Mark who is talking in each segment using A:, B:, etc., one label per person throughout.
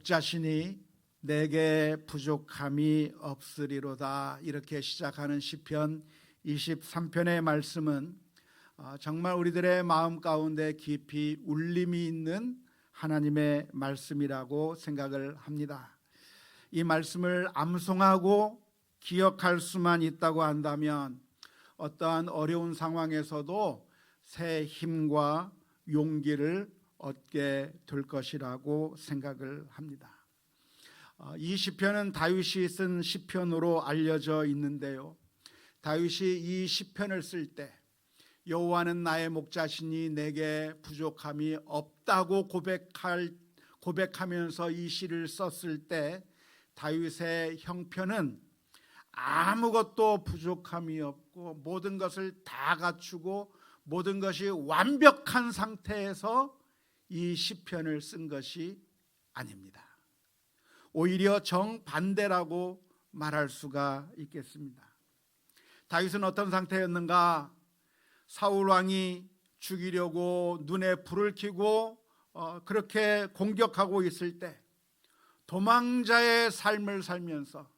A: 목자시니 내게 부족함이 없으리로다. 이렇게 시작하는 시편 23편의 말씀은 정말 우리들의 마음 가운데 깊이 울림이 있는 하나님의 말씀이라고 생각을 합니다. 이 말씀을 암송하고 기억할 수만 있다고 한다면 어떠한 어려운 상황에서도 새 힘과 용기를 얻게 될 것이라고 생각을 합니다. 이 시편은 다윗이 쓴 시편으로 알려져 있는데요, 다윗이 이 시편을 쓸 때 여호와는 나의 목자시니 내게 부족함이 없다고 고백하면서 이 시를 썼을 때 다윗의 형편은 아무것도 부족함이 없고 모든 것을 다 갖추고 모든 것이 완벽한 상태에서 이 시편을 쓴 것이 아닙니다. 오히려 정반대라고 말할 수가 있겠습니다. 다윗은 어떤 상태였는가? 사울 왕이 죽이려고 눈에 불을 켜고 그렇게 공격하고 있을 때 도망자의 삶을 살면서,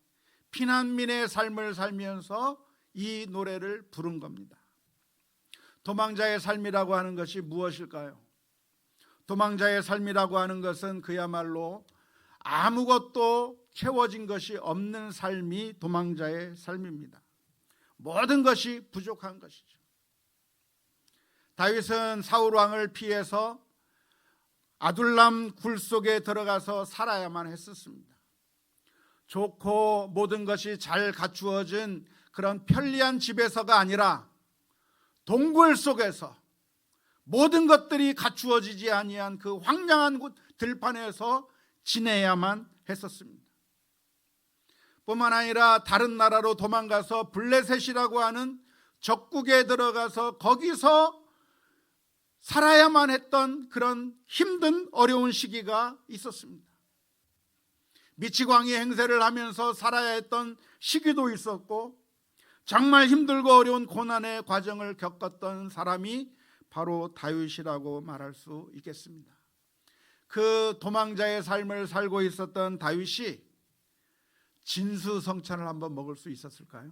A: 피난민의 삶을 살면서 이 노래를 부른 겁니다. 도망자의 삶이라고 하는 것이 무엇일까요? 도망자의 삶이라고 하는 것은 그야말로 아무것도 채워진 것이 없는 삶이 도망자의 삶입니다. 모든 것이 부족한 것이죠. 다윗은 사울 왕을 피해서 아둘람 굴 속에 들어가서 살아야만 했었습니다. 좋고 모든 것이 잘 갖추어진 그런 편리한 집에서가 아니라 동굴 속에서 모든 것들이 갖추어지지 아니한 그 황량한 곳 들판에서 지내야만 했었습니다. 뿐만 아니라 다른 나라로 도망가서 블레셋이라고 하는 적국에 들어가서 거기서 살아야만 했던 그런 힘든 어려운 시기가 있었습니다. 미치광이 행세를 하면서 살아야 했던 시기도 있었고 정말 힘들고 어려운 고난의 과정을 겪었던 사람이 바로 다윗이라고 말할 수 있겠습니다. 그 도망자의 삶을 살고 있었던 다윗이 진수성찬을 한번 먹을 수 있었을까요?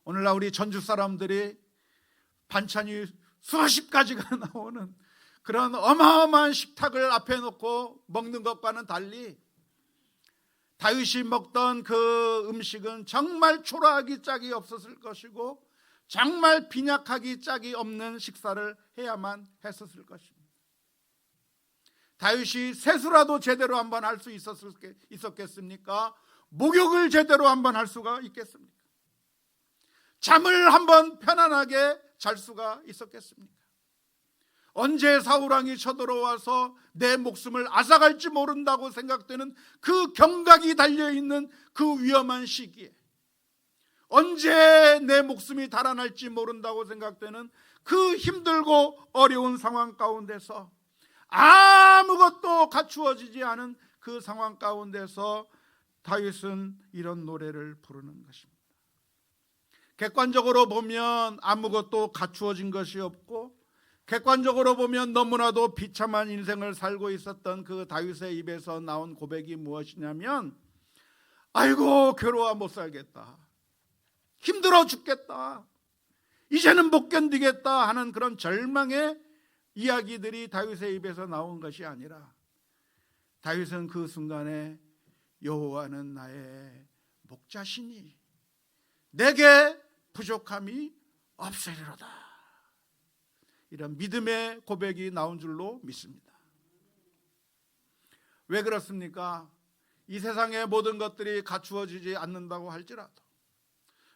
A: 오늘날 우리 전주 사람들이 반찬이 수십 가지가 나오는 그런 어마어마한 식탁을 앞에 놓고 먹는 것과는 달리 다윗이 먹던 그 음식은 정말 초라하기 짝이 없었을 것이고 정말 빈약하기 짝이 없는 식사를 해야만 했었을 것입니다. 다윗이 세수라도 제대로 한번 할 수 있었겠습니까? 목욕을 제대로 한번 할 수가 있겠습니까? 잠을 한번 편안하게 잘 수가 있었겠습니까? 언제 사울왕이 쳐들어와서 내 목숨을 앗아갈지 모른다고 생각되는 그 경각이 달려있는 그 위험한 시기에, 언제 내 목숨이 달아날지 모른다고 생각되는 그 힘들고 어려운 상황 가운데서, 아무것도 갖추어지지 않은 그 상황 가운데서 다윗은 이런 노래를 부르는 것입니다. 객관적으로 보면 아무것도 갖추어진 것이 없고, 객관적으로 보면 너무나도 비참한 인생을 살고 있었던 그 다윗의 입에서 나온 고백이 무엇이냐면, 아이고 괴로워 못 살겠다, 힘들어 죽겠다, 이제는 못 견디겠다 하는 그런 절망의 이야기들이 다윗의 입에서 나온 것이 아니라, 다윗은 그 순간에 여호와는 나의 목자시니 내게 부족함이 없으리로다, 이런 믿음의 고백이 나온 줄로 믿습니다. 왜 그렇습니까? 이 세상의 모든 것들이 갖추어지지 않는다고 할지라도,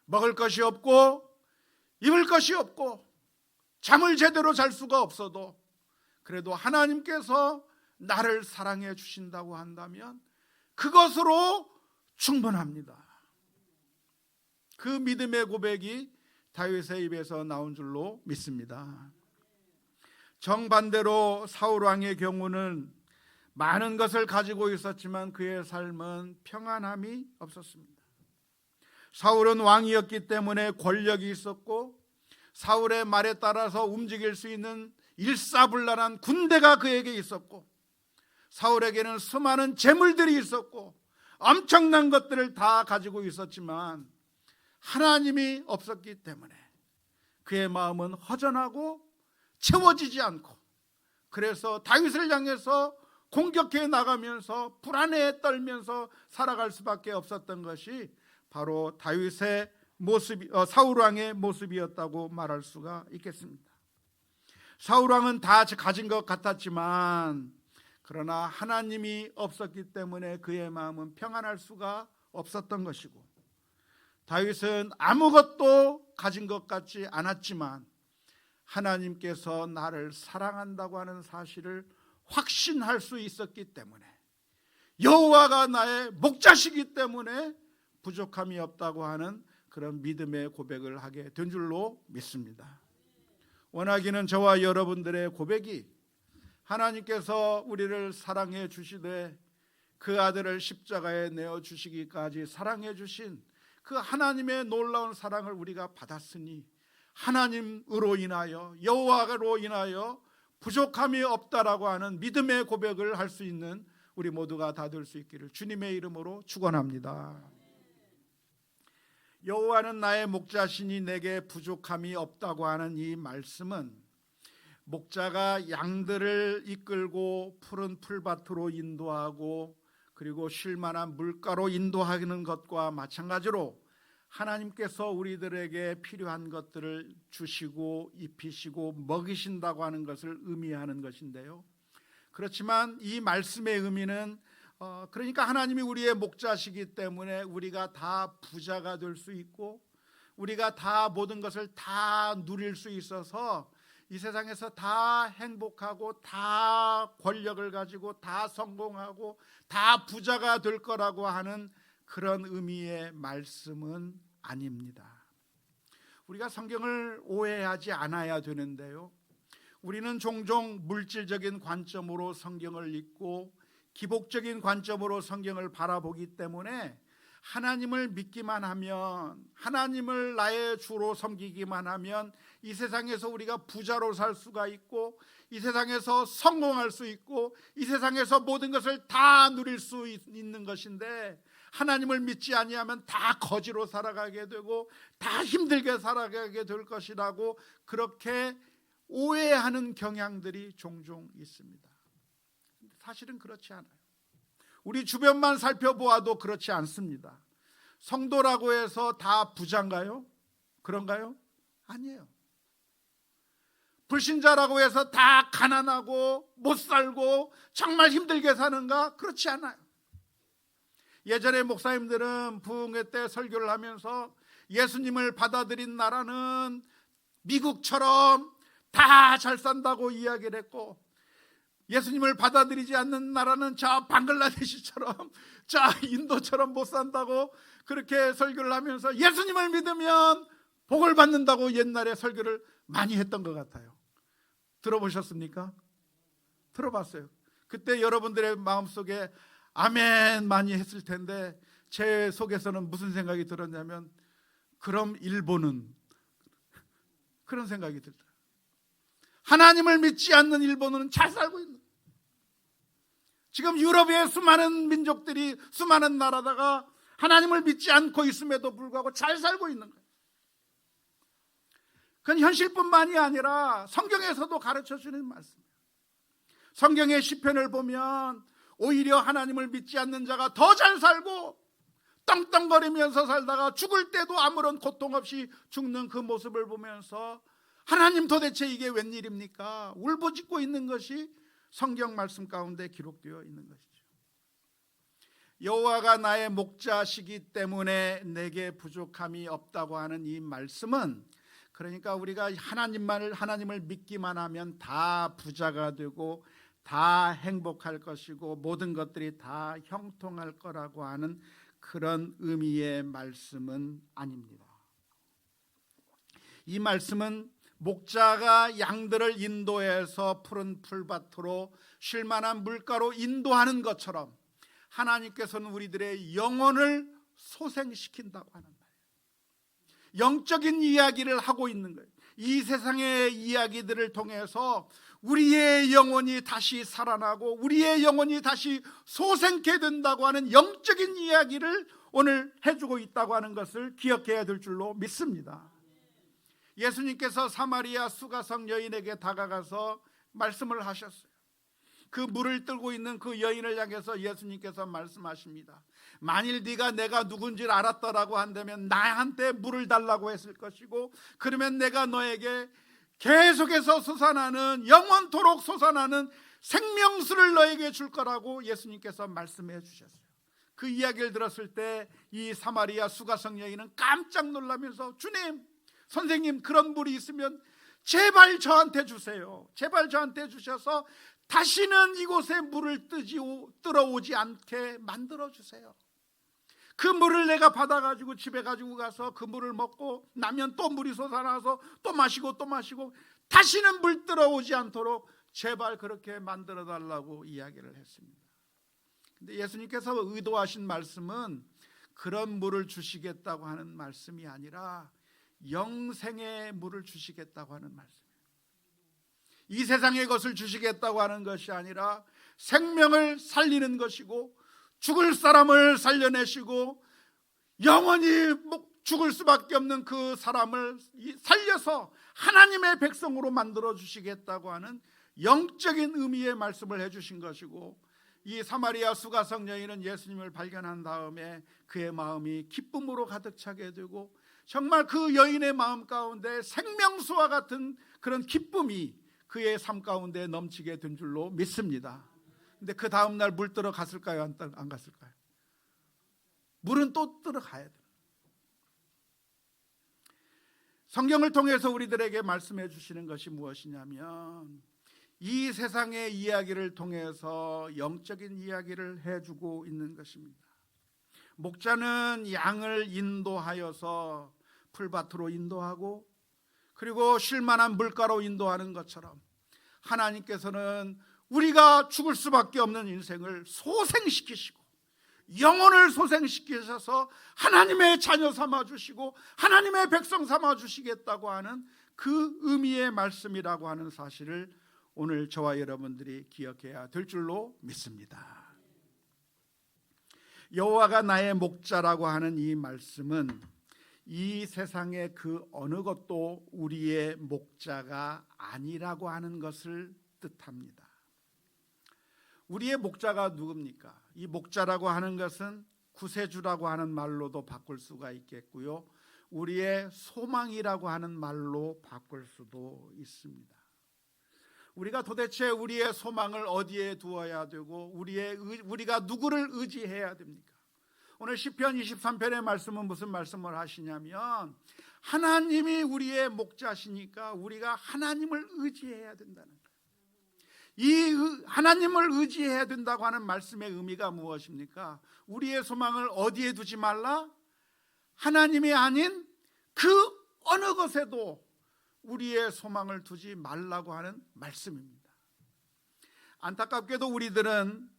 A: 먹을 것이 없고 입을 것이 없고 잠을 제대로 잘 수가 없어도 그래도 하나님께서 나를 사랑해 주신다고 한다면 그것으로 충분합니다. 그 믿음의 고백이 다윗의 입에서 나온 줄로 믿습니다. 정반대로 사울 왕의 경우는 많은 것을 가지고 있었지만 그의 삶은 평안함이 없었습니다. 사울은 왕이었기 때문에 권력이 있었고 사울의 말에 따라서 움직일 수 있는 일사불란한 군대가 그에게 있었고, 사울에게는 수많은 재물들이 있었고 엄청난 것들을 다 가지고 있었지만 하나님이 없었기 때문에 그의 마음은 허전하고 채워지지 않고, 그래서 다윗을 향해서 공격해 나가면서 불안해 떨면서 살아갈 수밖에 없었던 것이 바로 다윗의 모습, 사울 왕의 모습이었다고 말할 수가 있겠습니다. 사울 왕은 다 가진 것 같았지만 그러나 하나님이 없었기 때문에 그의 마음은 평안할 수가 없었던 것이고, 다윗은 아무것도 가진 것 같지 않았지만 하나님께서 나를 사랑한다고 하는 사실을 확신할 수 있었기 때문에, 여호와가 나의 목자시기 때문에 부족함이 없다고 하는 그런 믿음의 고백을 하게 된 줄로 믿습니다. 원하기는 저와 여러분들의 고백이 하나님께서 우리를 사랑해 주시되 그 아들을 십자가에 내어 주시기까지 사랑해 주신 그 하나님의 놀라운 사랑을 우리가 받았으니 하나님으로 인하여, 여호와로 인하여 부족함이 없다라고 하는 믿음의 고백을 할 수 있는 우리 모두가 다 될 수 있기를 주님의 이름으로 축원합니다. 여호와는 나의 목자시니 내게 부족함이 없다고 하는 이 말씀은 목자가 양들을 이끌고 푸른 풀밭으로 인도하고 그리고 쉴만한 물가로 인도하는 것과 마찬가지로 하나님께서 우리들에게 필요한 것들을 주시고 입히시고 먹이신다고 하는 것을 의미하는 것인데요, 그렇지만 이 말씀의 의미는 그러니까 하나님이 우리의 목자시기 때문에 우리가 다 부자가 될 수 있고 우리가 다 모든 것을 다 누릴 수 있어서 이 세상에서 다 행복하고 다 권력을 가지고 다 성공하고 다 부자가 될 거라고 하는 그런 의미의 말씀은 아닙니다. 우리가 성경을 오해하지 않아야 되는데요, 우리는 종종 물질적인 관점으로 성경을 읽고 기복적인 관점으로 성경을 바라보기 때문에 하나님을 믿기만 하면, 하나님을 나의 주로 섬기기만 하면 이 세상에서 우리가 부자로 살 수가 있고 이 세상에서 성공할 수 있고 이 세상에서 모든 것을 다 누릴 수 있는 것인데, 하나님을 믿지 아니하면 다 거지로 살아가게 되고 다 힘들게 살아가게 될 것이라고 그렇게 오해하는 경향들이 종종 있습니다. 사실은 그렇지 않아요. 우리 주변만 살펴보아도 그렇지 않습니다. 성도라고 해서 다 부자인가요? 그런가요? 아니에요. 불신자라고 해서 다 가난하고 못 살고 정말 힘들게 사는가? 그렇지 않아요. 예전에 목사님들은 부흥회 때 설교를 하면서 예수님을 받아들인 나라는 미국처럼 다 잘 산다고 이야기를 했고, 예수님을 받아들이지 않는 나라는 저 방글라데시처럼 저 인도처럼 못 산다고 그렇게 설교를 하면서 예수님을 믿으면 복을 받는다고 옛날에 설교를 많이 했던 것 같아요. 들어보셨습니까? 들어봤어요. 그때 여러분들의 마음속에 아멘 많이 했을 텐데 제 속에서는 무슨 생각이 들었냐면, 그럼 일본은, 그런 생각이 들더라고요. 하나님을 믿지 않는 일본은 잘 살고 있는 거예요. 지금 유럽의 수많은 민족들이, 수많은 나라다가 하나님을 믿지 않고 있음에도 불구하고 잘 살고 있는 거예요. 그건 현실뿐만이 아니라 성경에서도 가르쳐주는 말씀이에요. 성경의 시편을 보면 오히려 하나님을 믿지 않는 자가 더 잘 살고 떵떵거리면서 살다가 죽을 때도 아무런 고통 없이 죽는 그 모습을 보면서 하나님 도대체 이게 웬일입니까? 울부짖고 있는 것이 성경 말씀 가운데 기록되어 있는 것이죠. 여호와가 나의 목자시기 때문에 내게 부족함이 없다고 하는 이 말씀은, 그러니까 우리가 하나님을 믿기만 하면 다 부자가 되고 다 행복할 것이고 모든 것들이 다 형통할 거라고 하는 그런 의미의 말씀은 아닙니다. 이 말씀은 목자가 양들을 인도해서 푸른 풀밭으로 쉴만한 물가로 인도하는 것처럼 하나님께서는 우리들의 영혼을 소생시킨다고 하는 말이에요. 영적인 이야기를 하고 있는 거예요. 이 세상의 이야기들을 통해서 우리의 영혼이 다시 살아나고 우리의 영혼이 다시 소생케 된다고 하는 영적인 이야기를 오늘 해주고 있다고 하는 것을 기억해야 될 줄로 믿습니다. 예수님께서 사마리아 수가성 여인에게 다가가서 말씀을 하셨어요. 그 물을 들고 있는 그 여인을 향해서 예수님께서 말씀하십니다. 만일 네가 내가 누군지를 알았더라고 한다면 나한테 물을 달라고 했을 것이고, 그러면 내가 너에게 계속해서 솟아나는, 영원토록 솟아나는 생명수를 너에게 줄 거라고 예수님께서 말씀해 주셨어요. 그 이야기를 들었을 때 이 사마리아 수가성 여인은 깜짝 놀라면서, 주님, 선생님, 그런 물이 있으면 제발 저한테 주세요. 제발 저한테 주셔서 다시는 이곳에 물을 들어오지 않게 만들어 주세요. 그 물을 내가 받아가지고 집에 가지고 가서 그 물을 먹고 나면 또 물이 솟아나서 또 마시고 또 마시고 다시는 물 들어오지 않도록 제발 그렇게 만들어 달라고 이야기를 했습니다. 근데 예수님께서 의도하신 말씀은 그런 물을 주시겠다고 하는 말씀이 아니라 영생의 물을 주시겠다고 하는 말씀이에요. 이 세상의 것을 주시겠다고 하는 것이 아니라 생명을 살리는 것이고, 죽을 사람을 살려내시고 영원히 죽을 수밖에 없는 그 사람을 살려서 하나님의 백성으로 만들어 주시겠다고 하는 영적인 의미의 말씀을 해주신 것이고, 이 사마리아 수가성 여인은 예수님을 발견한 다음에 그의 마음이 기쁨으로 가득 차게 되고, 정말 그 여인의 마음 가운데 생명수와 같은 그런 기쁨이 그의 삶 가운데 넘치게 된 줄로 믿습니다. 근데 그 다음날 물 들어 갔을까요? 안 갔을까요? 물은 또 들어가야 돼요. 성경을 통해서 우리들에게 말씀해 주시는 것이 무엇이냐면, 이 세상의 이야기를 통해서 영적인 이야기를 해주고 있는 것입니다. 목자는 양을 인도하여서 풀밭으로 인도하고, 그리고 쉴만한 물가로 인도하는 것처럼 하나님께서는 우리가 죽을 수밖에 없는 인생을 소생시키시고 영혼을 소생시키셔서 하나님의 자녀 삼아주시고 하나님의 백성 삼아주시겠다고 하는 그 의미의 말씀이라고 하는 사실을 오늘 저와 여러분들이 기억해야 될 줄로 믿습니다. 여호와가 나의 목자라고 하는 이 말씀은 이 세상의 그 어느 것도 우리의 목자가 아니라고 하는 것을 뜻합니다. 우리의 목자가 누굽니까? 이 목자라고 하는 것은 구세주라고 하는 말로도 바꿀 수가 있겠고요, 우리의 소망이라고 하는 말로 바꿀 수도 있습니다. 우리가 도대체 우리의 소망을 어디에 두어야 되고 우리가 누구를 의지해야 됩니까? 오늘 시편 23편의 말씀은 무슨 말씀을 하시냐면, 하나님이 우리의 목자시니까 우리가 하나님을 의지해야 된다는 거예요. 이 하나님을 의지해야 된다고 하는 말씀의 의미가 무엇입니까? 우리의 소망을 어디에 두지 말라? 하나님이 아닌 그 어느 것에도 우리의 소망을 두지 말라고 하는 말씀입니다. 안타깝게도 우리들은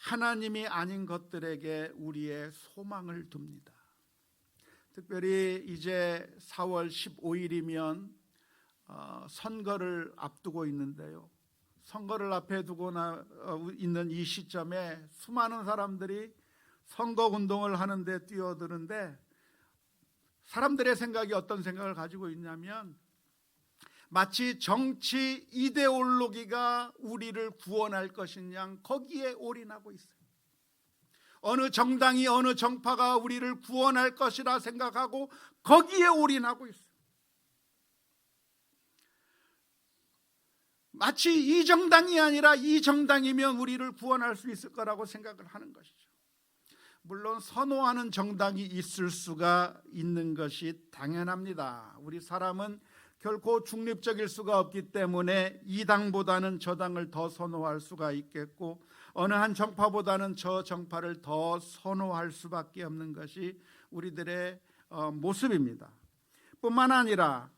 A: 하나님이 아닌 것들에게 우리의 소망을 둡니다. 특별히 이제 4월 15일이면 선거를 앞두고 있는데요, 선거를 앞에 두고 있는 이 시점에 수많은 사람들이 선거운동을 하는데 뛰어드는데, 사람들의 생각이 어떤 생각을 가지고 있냐면, 마치 정치 이데올로기가 우리를 구원할 것인 양 거기에 올인하고 있어요. 어느 정당이 어느 정파가 우리를 구원할 것이라 생각하고 거기에 올인하고 있어요. 마치 이 정당이 아니라 이 정당이면 우리를 구원할 수 있을 거라고 생각을 하는 것이죠. 물론 선호하는 정당이 있을 수가 있는 것이 당연합니다. 우리 사람은 결코 중립적일 수가 없기 때문에 이 당보다는 저 당을 더 선호할 수가 있겠고, 어느 한 정파보다는 저 정파를 더 선호할 수밖에 없는 것이 우리들의 모습입니다. 뿐만 아니라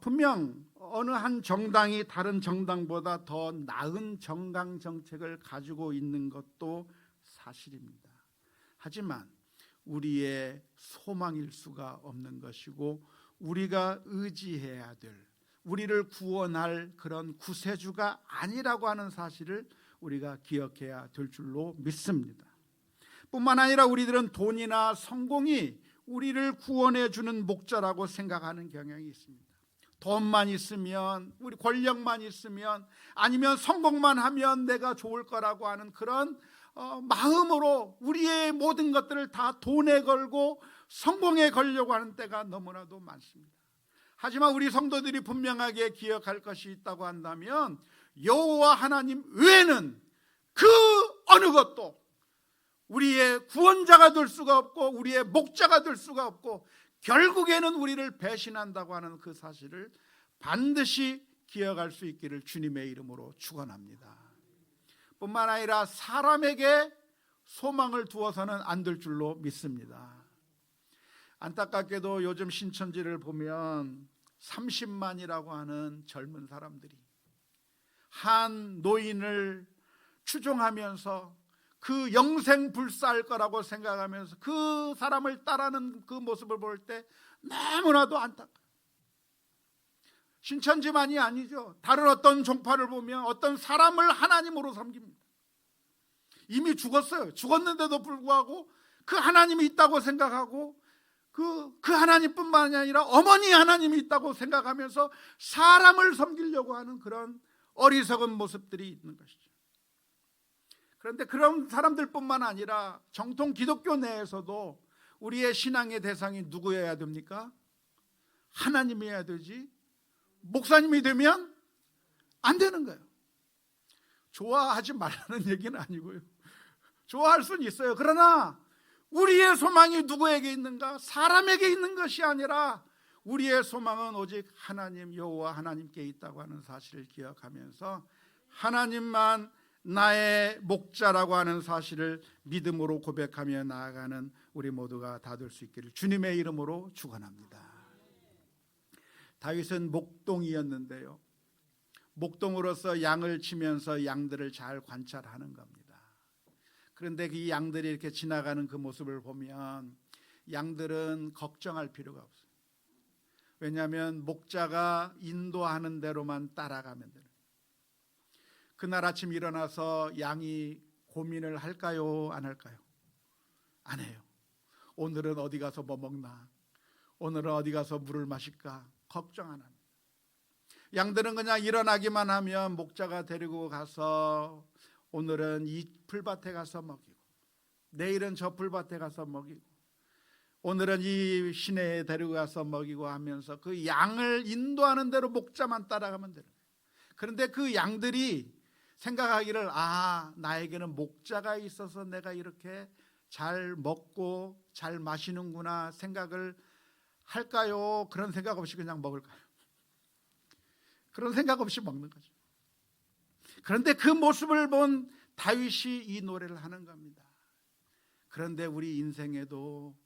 A: 분명 어느 한 정당이 다른 정당보다 더 나은 정강 정책을 가지고 있는 것도 사실입니다. 하지만 우리의 소망일 수가 없는 것이고, 우리가 의지해야 될, 우리를 구원할 그런 구세주가 아니라고 하는 사실을 우리가 기억해야 될 줄로 믿습니다. 뿐만 아니라 우리들은 돈이나 성공이 우리를 구원해 주는 목자라고 생각하는 경향이 있습니다. 돈만 있으면, 우리 권력만 있으면, 아니면 성공만 하면 내가 좋을 거라고 하는 그런 마음으로 우리의 모든 것들을 다 돈에 걸고 성공에 걸려고 하는 때가 너무나도 많습니다. 하지만 우리 성도들이 분명하게 기억할 것이 있다고 한다면 여호와 하나님 외에는 그 어느 것도 우리의 구원자가 될 수가 없고 우리의 목자가 될 수가 없고 결국에는 우리를 배신한다고 하는 그 사실을 반드시 기억할 수 있기를 주님의 이름으로 축원합니다. 뿐만 아니라 사람에게 소망을 두어서는 안 될 줄로 믿습니다. 안타깝게도 요즘 신천지를 보면 30만이라고 하는 젊은 사람들이 한 노인을 추종하면서 그 영생불사할 거라고 생각하면서 그 사람을 따르는 그 모습을 볼 때 너무나도 안타까워요. 신천지만이 아니죠. 다른 어떤 종파를 보면 어떤 사람을 하나님으로 섬깁니다. 이미 죽었어요. 죽었는데도 불구하고 그 하나님이 있다고 생각하고 그 하나님뿐만이 아니라 어머니 하나님이 있다고 생각하면서 사람을 섬기려고 하는 그런 어리석은 모습들이 있는 것이죠. 그런데 그런 사람들뿐만 아니라 정통 기독교 내에서도 우리의 신앙의 대상이 누구여야 됩니까? 하나님이어야 되지 목사님이 되면 안 되는 거예요. 좋아하지 말라는 얘기는 아니고요. 좋아할 수는 있어요. 그러나 우리의 소망이 누구에게 있는가? 사람에게 있는 것이 아니라 우리의 소망은 오직 하나님 여호와 하나님께 있다고 하는 사실을 기억하면서 하나님만 나의 목자라고 하는 사실을 믿음으로 고백하며 나아가는 우리 모두가 다 될 수 있기를 주님의 이름으로 축원합니다. 다윗은 목동이었는데요, 목동으로서 양을 치면서 양들을 잘 관찰하는 겁니다. 그런데 그 양들이 이렇게 지나가는 그 모습을 보면 양들은 걱정할 필요가 없어요. 왜냐하면 목자가 인도하는 대로만 따라가면 돼요. 그날 아침 일어나서 양이 고민을 할까요? 안 할까요? 안 해요. 오늘은 어디 가서 뭐 먹나? 오늘은 어디 가서 물을 마실까? 걱정 안 합니다. 양들은 그냥 일어나기만 하면 목자가 데리고 가서 오늘은 이 풀밭에 가서 먹이고 내일은 저 풀밭에 가서 먹이고 오늘은 이 시내에 데리고 가서 먹이고 하면서 그 양을 인도하는 대로 목자만 따라가면 되는 거예요. 그런데 그 양들이 생각하기를 나에게는 목자가 있어서 내가 이렇게 잘 먹고 잘 마시는구나 생각을 할까요? 그런 생각 없이 그냥 먹을까요? 그런 생각 없이 먹는 거죠. 그런데 그 모습을 본 다윗이 이 노래를 하는 겁니다. 그런데 우리 인생에도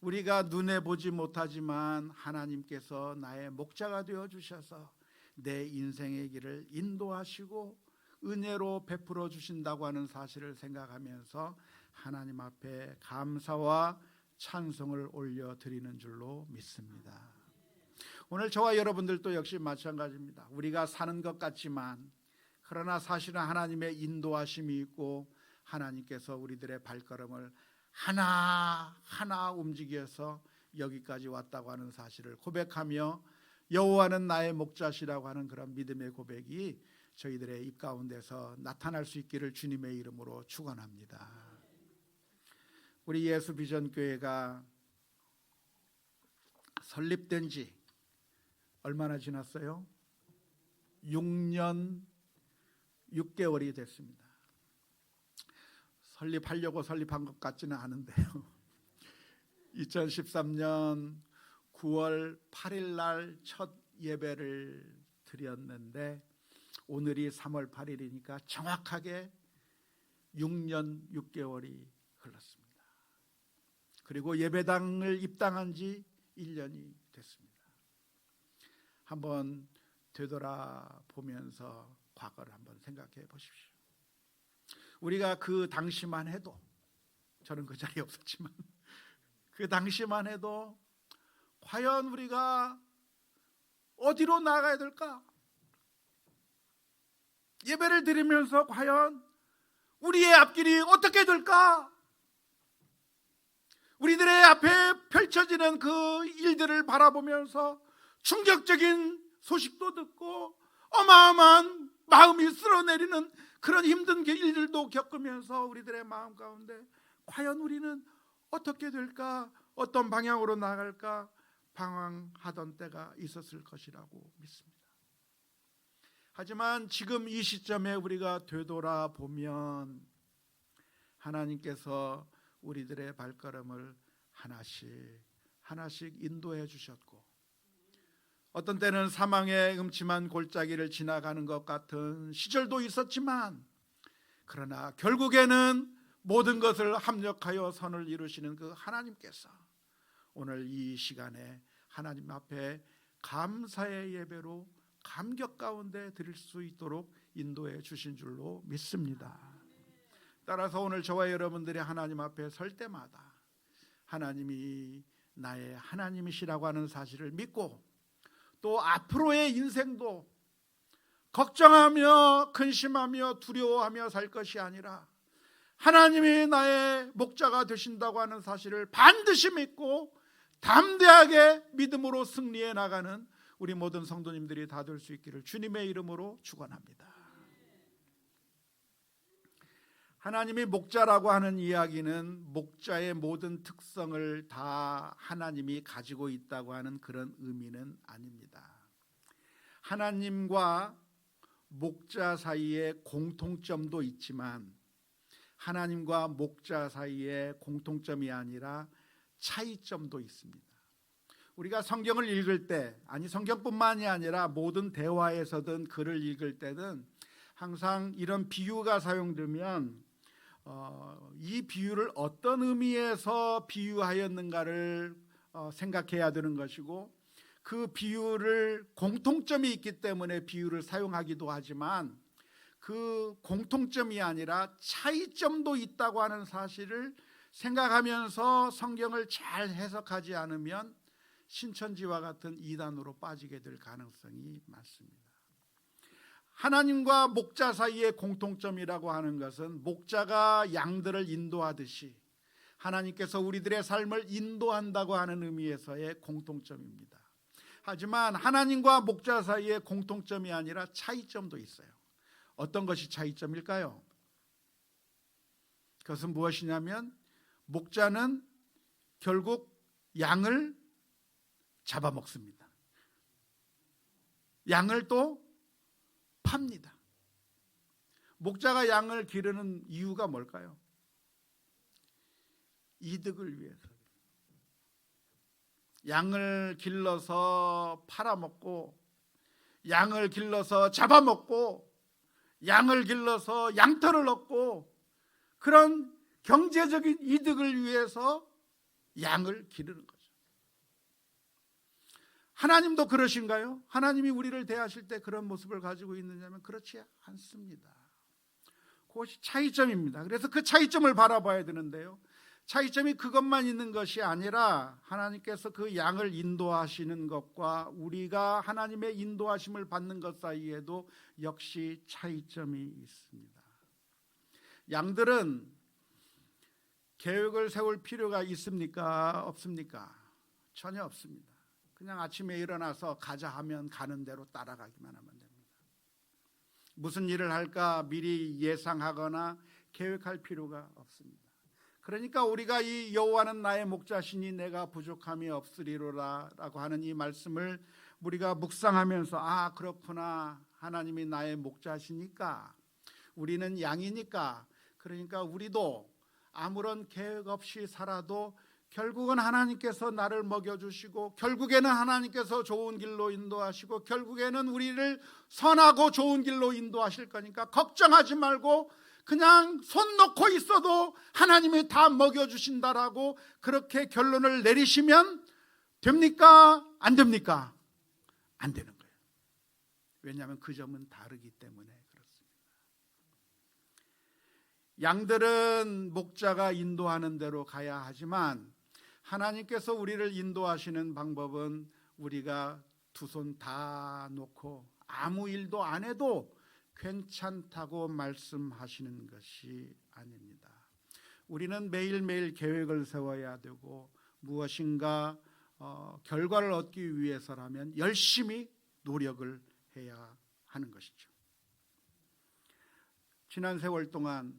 A: 우리가 눈에 보지 못하지만 하나님께서 나의 목자가 되어 주셔서 내 인생의 길을 인도하시고 은혜로 베풀어 주신다고 하는 사실을 생각하면서 하나님 앞에 감사와 찬송을 올려드리는 줄로 믿습니다. 오늘 저와 여러분들도 역시 마찬가지입니다. 우리가 사는 것 같지만 그러나 사실은 하나님의 인도하심이 있고 하나님께서 우리들의 발걸음을 하나하나 움직여서 여기까지 왔다고 하는 사실을 고백하며 여호와는 나의 목자시라고 하는 그런 믿음의 고백이 저희들의 입 가운데서 나타날 수 있기를 주님의 이름으로 축원합니다. 우리 예수비전교회가 설립된 지 얼마나 지났어요? 6년 6개월이 됐습니다. 설립하려고 설립한 것 같지는 않은데요. 2013년 9월 8일 날 첫 예배를 드렸는데 오늘이 3월 8일이니까 정확하게 6년 6개월이 흘렀습니다. 그리고 예배당을 입당한 지 1년이 됐습니다. 한번 되돌아보면서 과거를 한번 생각해 보십시오. 우리가 그 당시만 해도, 저는 그 자리에 없었지만 그 당시만 해도 과연 우리가 어디로 나아가야 될까? 예배를 드리면서 과연 우리의 앞길이 어떻게 될까? 우리들의 앞에 펼쳐지는 그 일들을 바라보면서 충격적인 소식도 듣고 어마어마한 마음이 쓸어내리는 그런 힘든 일들도 겪으면서 우리들의 마음 가운데 과연 우리는 어떻게 될까? 어떤 방향으로 나아갈까? 방황하던 때가 있었을 것이라고 믿습니다. 하지만 지금 이 시점에 우리가 되돌아보면 하나님께서 우리들의 발걸음을 하나씩 인도해 주셨고, 어떤 때는 사망의 음침한 골짜기를 지나가는 것 같은 시절도 있었지만, 그러나 결국에는 모든 것을 합력하여 선을 이루시는 그 하나님께서 오늘 이 시간에 하나님 앞에 감사의 예배로 감격 가운데 드릴 수 있도록 인도해 주신 줄로 믿습니다. 따라서 오늘 저와 여러분들이 하나님 앞에 설 때마다 하나님이 나의 하나님이시라고 하는 사실을 믿고, 또 앞으로의 인생도 걱정하며 근심하며 두려워하며 살 것이 아니라 하나님이 나의 목자가 되신다고 하는 사실을 반드시 믿고 담대하게 믿음으로 승리해 나가는 우리 모든 성도님들이 다 될 수 있기를 주님의 이름으로 축원합니다. 하나님이 목자라고 하는 이야기는 목자의 모든 특성을 다 하나님이 가지고 있다고 하는 그런 의미는 아닙니다. 하나님과 목자 사이에 공통점도 있지만 하나님과 목자 사이에 공통점이 아니라 차이점도 있습니다. 우리가 성경을 읽을 때, 아니 성경뿐만이 아니라 모든 대화에서든 글을 읽을 때는 항상 이런 비유가 사용되면 이 비유를 어떤 의미에서 비유하였는가를 생각해야 되는 것이고, 그 비유를 공통점이 있기 때문에 비유를 사용하기도 하지만 그 공통점이 아니라 차이점도 있다고 하는 사실을 생각하면서 성경을 잘 해석하지 않으면 신천지와 같은 이단으로 빠지게 될 가능성이 많습니다. 하나님과 목자 사이의 공통점이라고 하는 것은 목자가 양들을 인도하듯이 하나님께서 우리들의 삶을 인도한다고 하는 의미에서의 공통점입니다. 하지만 하나님과 목자 사이의 공통점이 아니라 차이점도 있어요. 어떤 것이 차이점일까요? 그것은 무엇이냐면 목자는 결국 양을 잡아먹습니다. 양을 또 팝니다. 목자가 양을 기르는 이유가 뭘까요? 이득을 위해서. 양을 길러서 팔아먹고, 양을 길러서 잡아먹고, 양을 길러서 양털을 얻고, 그런 경제적인 이득을 위해서 양을 기르는 거죠. 하나님도 그러신가요? 하나님이 우리를 대하실 때 그런 모습을 가지고 있느냐면 그렇지 않습니다. 그것이 차이점입니다. 그래서 그 차이점을 바라봐야 되는데요, 차이점이 그것만 있는 것이 아니라 하나님께서 그 양을 인도하시는 것과 우리가 하나님의 인도하심을 받는 것 사이에도 역시 차이점이 있습니다. 양들은 계획을 세울 필요가 있습니까? 없습니까? 전혀 없습니다. 그냥 아침에 일어나서 가자 하면 가는 대로 따라가기만 하면 됩니다. 무슨 일을 할까 미리 예상하거나 계획할 필요가 없습니다. 그러니까 우리가 이 여호와는 나의 목자시니 내가 부족함이 없으리로라 라고 하는 이 말씀을 우리가 묵상하면서, 아 그렇구나, 하나님이 나의 목자시니까, 우리는 양이니까, 그러니까 우리도 아무런 계획 없이 살아도 결국은 하나님께서 나를 먹여주시고, 결국에는 하나님께서 좋은 길로 인도하시고, 결국에는 우리를 선하고 좋은 길로 인도하실 거니까 걱정하지 말고 그냥 손 놓고 있어도 하나님이 다 먹여주신다라고 그렇게 결론을 내리시면 됩니까? 안 됩니까? 안 되는 거예요. 왜냐하면 그 점은 다르기 때문에 그렇습니다. 양들은 목자가 인도하는 대로 가야 하지만 하나님께서 우리를 인도하시는 방법은 우리가 두 손 다 놓고 아무 일도 안 해도 괜찮다고 말씀하시는 것이 아닙니다. 우리는 매일매일 계획을 세워야 되고 무엇인가 결과를 얻기 위해서라면 열심히 노력을 해야 하는 것이죠. 지난 세월 동안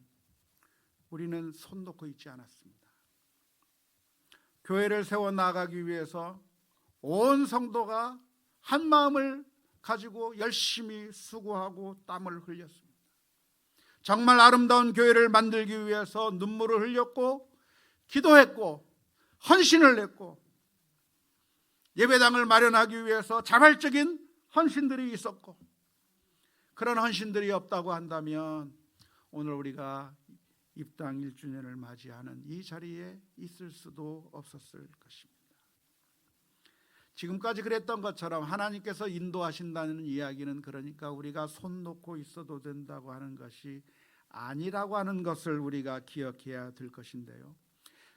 A: 우리는 손 놓고 있지 않았습니다. 교회를 세워 나가기 위해서 온 성도가 한 마음을 가지고 열심히 수고하고 땀을 흘렸습니다. 정말 아름다운 교회를 만들기 위해서 눈물을 흘렸고 기도했고 헌신을 했고 예배당을 마련하기 위해서 자발적인 헌신들이 있었고, 그런 헌신들이 없다고 한다면 오늘 우리가 입당 1주년을 맞이하는 이 자리에 있을 수도 없었을 것입니다. 지금까지 그랬던 것처럼 하나님께서 인도하신다는 이야기는 그러니까 우리가 손 놓고 있어도 된다고 하는 것이 아니라고 하는 것을 우리가 기억해야 될 것인데요,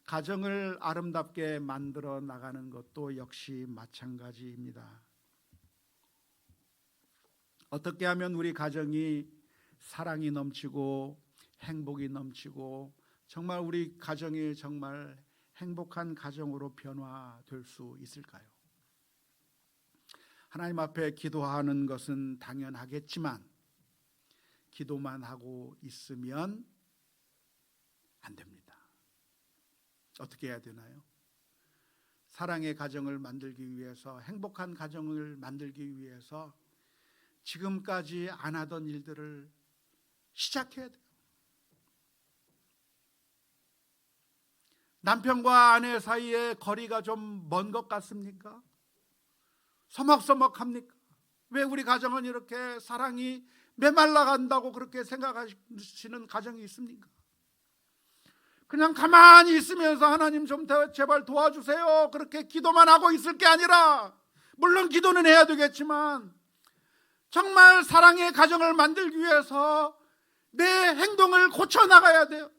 A: 가정을 아름답게 만들어 나가는 것도 역시 마찬가지입니다. 어떻게 하면 우리 가정이 사랑이 넘치고 행복이 넘치고 정말 우리 가정이 정말 행복한 가정으로 변화될 수 있을까요? 하나님 앞에 기도하는 것은 당연하겠지만 기도만 하고 있으면 안 됩니다. 어떻게 해야 되나요? 사랑의 가정을 만들기 위해서, 행복한 가정을 만들기 위해서 지금까지 안 하던 일들을 시작해야 돼요. 남편과 아내 사이에 거리가 좀 먼 것 같습니까? 서먹서먹합니까? 왜 우리 가정은 이렇게 사랑이 메말라 간다고 그렇게 생각하시는 가정이 있습니까? 그냥 가만히 있으면서 하나님 좀 제발 도와주세요, 그렇게 기도만 하고 있을 게 아니라, 물론 기도는 해야 되겠지만 정말 사랑의 가정을 만들기 위해서 내 행동을 고쳐나가야 돼요.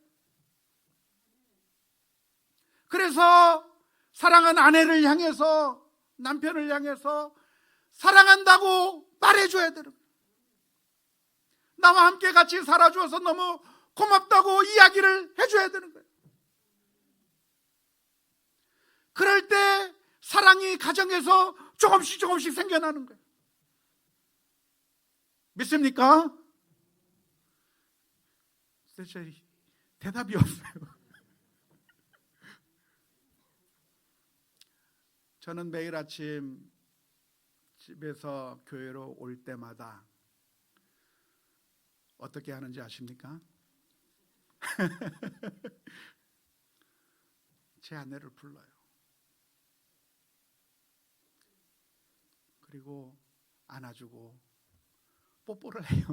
A: 그래서 사랑한 아내를 향해서, 남편을 향해서 사랑한다고 말해줘야 되는 거예요. 나와 함께 같이 살아주어서 너무 고맙다고 이야기를 해줘야 되는 거예요. 그럴 때 사랑이 가정에서 조금씩 생겨나는 거예요. 믿습니까? 대답이 없어요. 저는 매일 아침 집에서 교회로 올 때마다 어떻게 하는지 아십니까? 제 아내를 불러요. 그리고 안아주고 뽀뽀를 해요.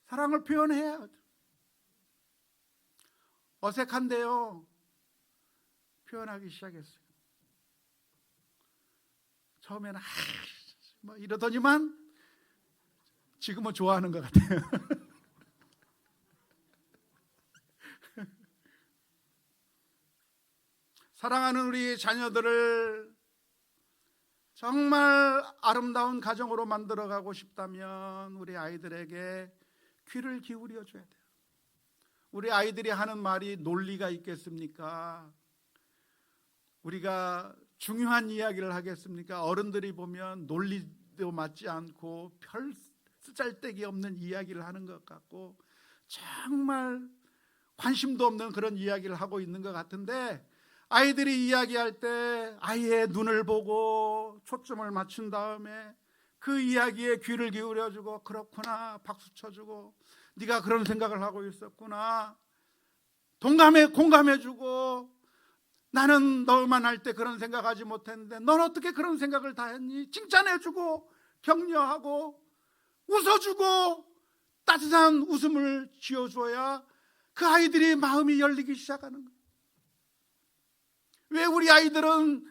A: 사랑을 표현해야 어색한데요, 표현하기 시작했어요. 처음에는 뭐 이러더니만 지금은 좋아하는 것 같아요. 사랑하는 우리 자녀들을 정말 아름다운 가정으로 만들어가고 싶다면 우리 아이들에게 귀를 기울여 줘야 돼요. 우리 아이들이 하는 말이 논리가 있겠습니까? 우리가 중요한 이야기를 하겠습니까? 어른들이 보면 논리도 맞지 않고 별 쓰잘데기 없는 이야기를 하는 것 같고 정말 관심도 없는 그런 이야기를 하고 있는 것 같은데, 아이들이 이야기할 때 아이의 눈을 보고 초점을 맞춘 다음에 그 이야기에 귀를 기울여주고, 그렇구나, 박수 쳐주고, 네가 그런 생각을 하고 있었구나, 공감해주고, 나는 너만 할 때 그런 생각하지 못했는데 넌 어떻게 그런 생각을 다 했니? 칭찬해주고 격려하고 웃어주고 따뜻한 웃음을 지어줘야 그 아이들이 마음이 열리기 시작하는 거예요. 왜 우리 아이들은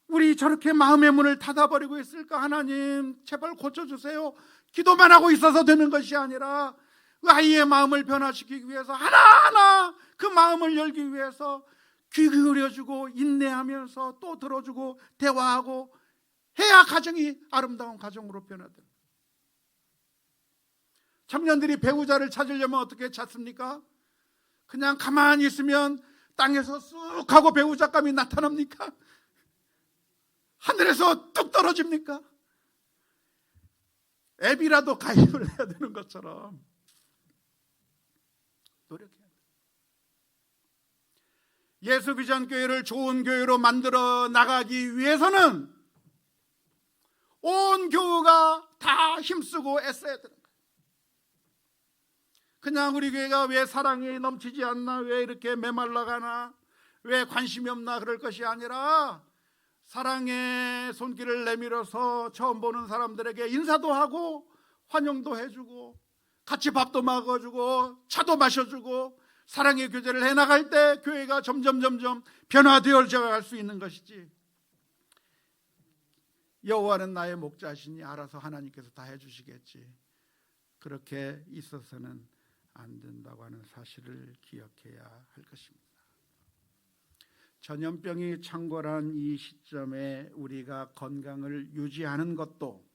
A: 우리 저렇게 마음의 문을 닫아버리고 있을까? 하나님 제발 고쳐주세요. 기도만 하고 있어서 되는 것이 아니라 그 아이의 마음을 변화시키기 위해서 하나하나 그 마음을 열기 위해서 귀 기울여주고 인내하면서 또 들어주고 대화하고 해야 가정이 아름다운 가정으로 변화됩니다. 청년들이 배우자를 찾으려면 어떻게 찾습니까? 그냥 가만히 있으면 땅에서 쑥 하고 배우자감이 나타납니까? 하늘에서 뚝 떨어집니까? 앱이라도 가입을 해야 되는 것처럼 노력해야 돼요. 예수비전교회를 좋은 교회로 만들어 나가기 위해서는 온 교회가 다 힘쓰고 애써야 되는 거예요. 그냥 우리 교회가 왜 사랑이 넘치지 않나, 왜 이렇게 메말라가나, 왜 관심이 없나 그럴 것이 아니라 사랑의 손길을 내밀어서 처음 보는 사람들에게 인사도 하고 환영도 해주고 같이 밥도 먹어주고 차도 마셔주고 사랑의 교제를 해나갈 때 교회가 점점 변화되어져 갈 수 있는 것이지, 여호와는 나의 목자시니 알아서 하나님께서 다 해주시겠지, 그렇게 있어서는 안 된다고 하는 사실을 기억해야 할 것입니다. 전염병이 창궐한 이 시점에 우리가 건강을 유지하는 것도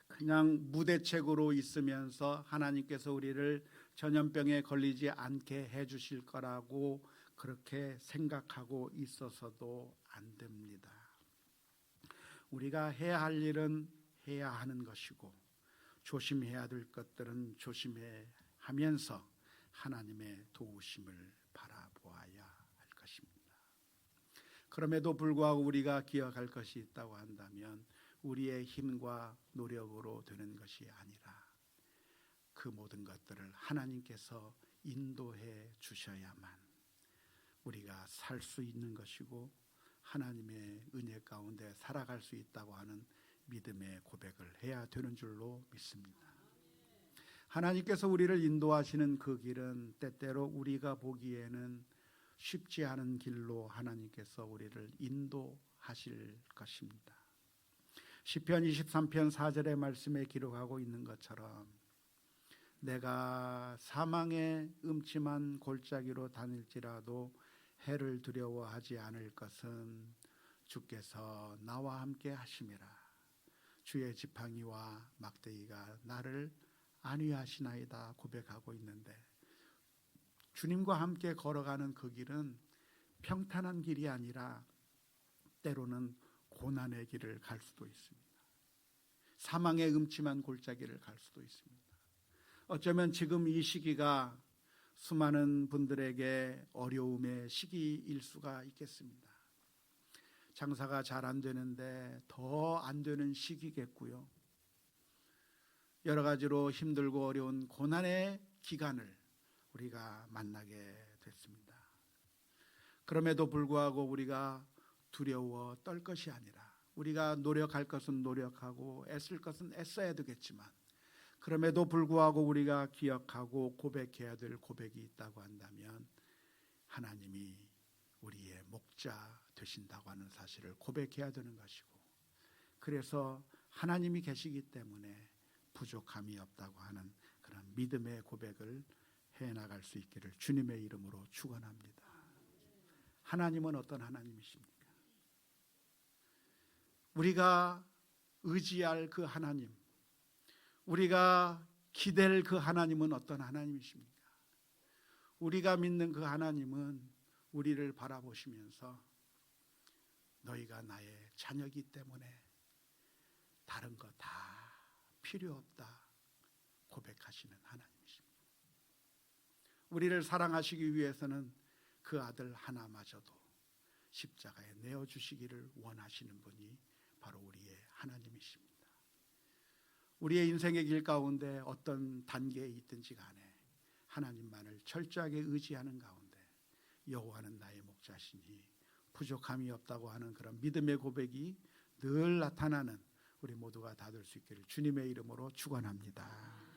A: 그냥 무대책으로 있으면서 하나님께서 우리를 전염병에 걸리지 않게 해주실 거라고 그렇게 생각하고 있어서도 안 됩니다. 우리가 해야 할 일은 해야 하는 것이고 조심해야 될 것들은 조심해 하면서 하나님의 도우심을 바라보아야 할 것입니다. 그럼에도 불구하고 우리가 기억할 것이 있다고 한다면 우리의 힘과 노력으로 되는 것이 아니라 그 모든 것들을 하나님께서 인도해 주셔야만 우리가 살 수 있는 것이고 하나님의 은혜 가운데 살아갈 수 있다고 하는 믿음의 고백을 해야 되는 줄로 믿습니다. 하나님께서 우리를 인도하시는 그 길은 때때로 우리가 보기에는 쉽지 않은 길로 하나님께서 우리를 인도하실 것입니다. 시편 23편 4절의 말씀에 기록하고 있는 것처럼 내가 사망의 음침한 골짜기로 다닐지라도 해를 두려워하지 않을 것은 주께서 나와 함께 하심이라. 주의 지팡이와 막대기가 나를 안위하시나이다 고백하고 있는데, 주님과 함께 걸어가는 그 길은 평탄한 길이 아니라 때로는 고난의 길을 갈 수도 있습니다. 사망의 음침한 골짜기를 갈 수도 있습니다. 어쩌면 지금 이 시기가 수많은 분들에게 어려움의 시기일 수가 있겠습니다. 장사가 잘 안 되는데 더 안 되는 시기겠고요. 여러 가지로 힘들고 어려운 고난의 기간을 우리가 만나게 됐습니다. 그럼에도 불구하고 우리가 두려워 떨 것이 아니라 우리가 노력할 것은 노력하고 애쓸 것은 애써야 되겠지만, 그럼에도 불구하고 우리가 기억하고 고백해야 될 고백이 있다고 한다면 하나님이 우리의 목자 되신다고 하는 사실을 고백해야 되는 것이고, 그래서 하나님이 계시기 때문에 부족함이 없다고 하는 그런 믿음의 고백을 해나갈 수 있기를 주님의 이름으로 축원합니다. 하나님은 어떤 하나님이십니까? 우리가 의지할 그 하나님, 우리가 기댈 그 하나님은 어떤 하나님이십니까? 우리가 믿는 그 하나님은 우리를 바라보시면서 너희가 나의 자녀이기 때문에 다른 거 다 필요 없다 고백하시는 하나님이십니다. 우리를 사랑하시기 위해서는 그 아들 하나마저도 십자가에 내어주시기를 원하시는 분이 바로 우리의 하나님이십니다. 우리의 인생의 길 가운데 어떤 단계에 있든지 간에 하나님만을 철저하게 의지하는 가운데 여호와는 나의 목자시니 부족함이 없다고 하는 그런 믿음의 고백이 늘 나타나는 우리 모두가 다 될 수 있기를 주님의 이름으로 축원합니다.